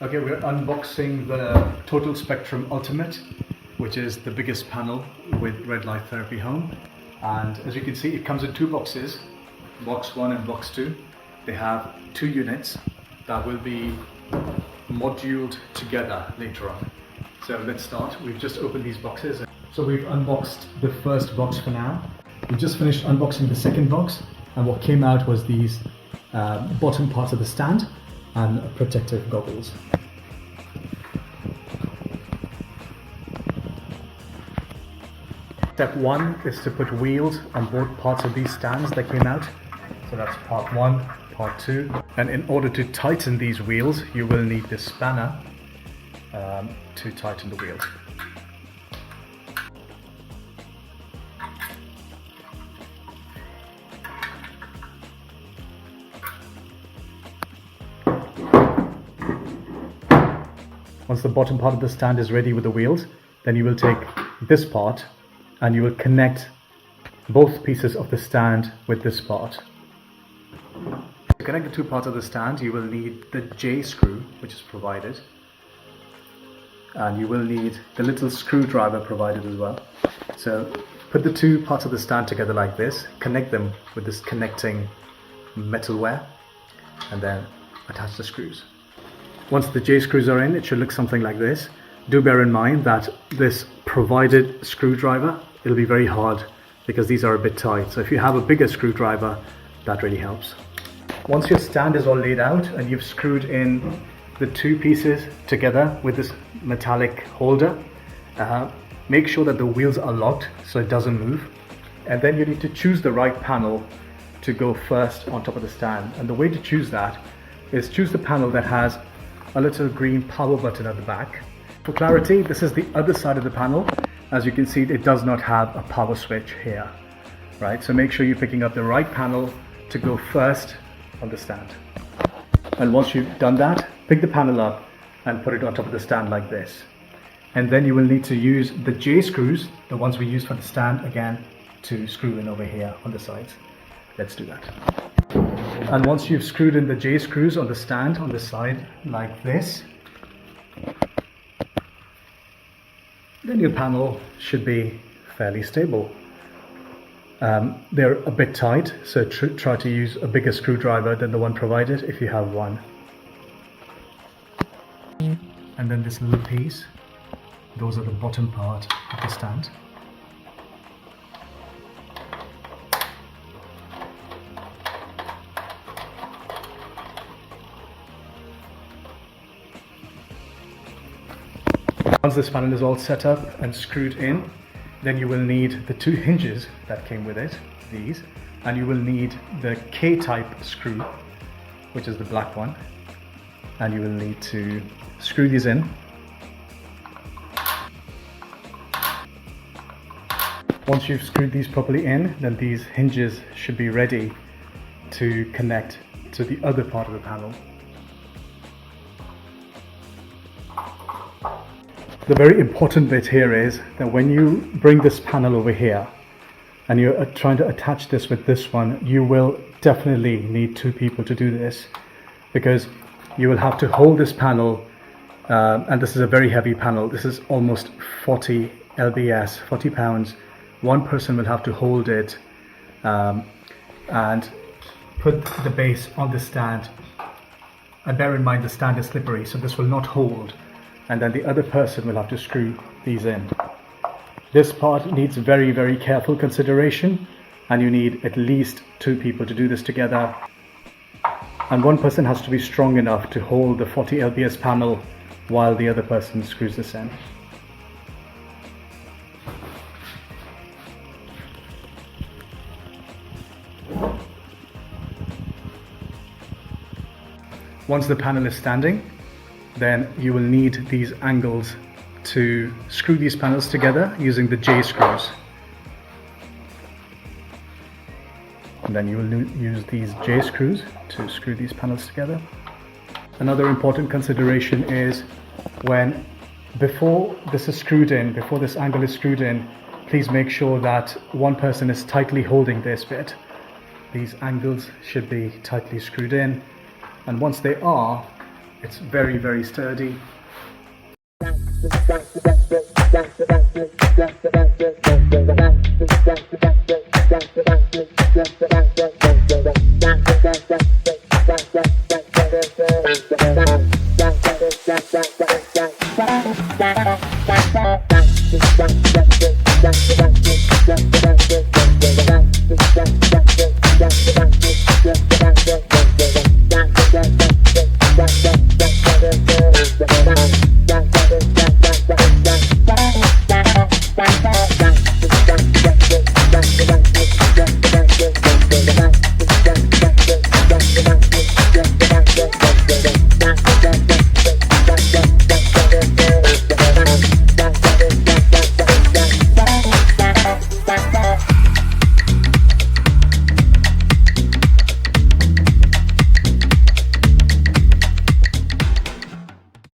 Okay, we're unboxing the TotalSpectrum Ultimate, which is the biggest panel with red light therapy home. And as you can see, it comes in two boxes, box 1 and box 2. They have 2 units that will be moduled together later on. So let's start. We've just opened these boxes. So we've unboxed the first box for now. We just finished unboxing the second box, and what came out was these bottom parts of the stand and protective goggles. Step 1 is to put wheels on both parts of these stands that came out. So that's part 1, part 2. And in order to tighten these wheels, you will need this spanner to tighten the wheels. Once the bottom part of the stand is ready with the wheels, then you will take this part and you will connect both pieces of the stand with this part. To connect the two parts of the stand, you will need the J screw, which is provided, and you will need the little screwdriver provided as well. So put the two parts of the stand together like this, connect them with this connecting metalware, and then attach the screws. Once the J screws are in, it should look something like this. Do bear in mind that this provided screwdriver, it'll be very hard because these are a bit tight. So if you have a bigger screwdriver, that really helps. Once your stand is all laid out and you've screwed in the two pieces together with this metallic holder, make sure that the wheels are locked so it doesn't move. And then you need to choose the right panel to go first on top of the stand. And the way to choose that is choose the panel that has a little green power button at the back. For clarity, this is the other side of the panel. As you can see, it does not have a power switch here, right? So make sure you're picking up the right panel to go first on the stand. And once you've done that, pick the panel up and put it on top of the stand like this. And then you will need to use the J screws, the ones we used for the stand, again, to screw in over here on the sides. Let's do that. And once you've screwed in the J screws on the stand on the side like this, then your panel should be fairly stable. They're a bit tight, so try to use a bigger screwdriver than the one provided if you have one. And then this little piece, those are the bottom part of the stand. Once this panel is all set up and screwed in, then you will need the 2 hinges that came with it, these, and you will need the K-type screw, which is the black one, and you will need to screw these in. Once you've screwed these properly in, then these hinges should be ready to connect to the other part of the panel. The very important bit here is that when you bring this panel over here and you're trying to attach this with this one, you will definitely need 2 people to do this, because you will have to hold this panel, and this is a very heavy panel. This is almost 40 lbs, 40 pounds. One person will have to hold it and put the base on the stand. And bear in mind the stand is slippery, so this will not hold. And then the other person will have to screw these in. This part needs very, very careful consideration, and you need at least 2 people to do this together. And one person has to be strong enough to hold the 40 lbs panel while the other person screws this in. Once the panel is standing, then you will need these angles to screw these panels together using the J screws. And then you will use these J screws to screw these panels together. Another important consideration is before this is screwed in, before this angle is screwed in, please make sure that one person is tightly holding this bit. These angles should be tightly screwed in, and once they are, It's very, very sturdy.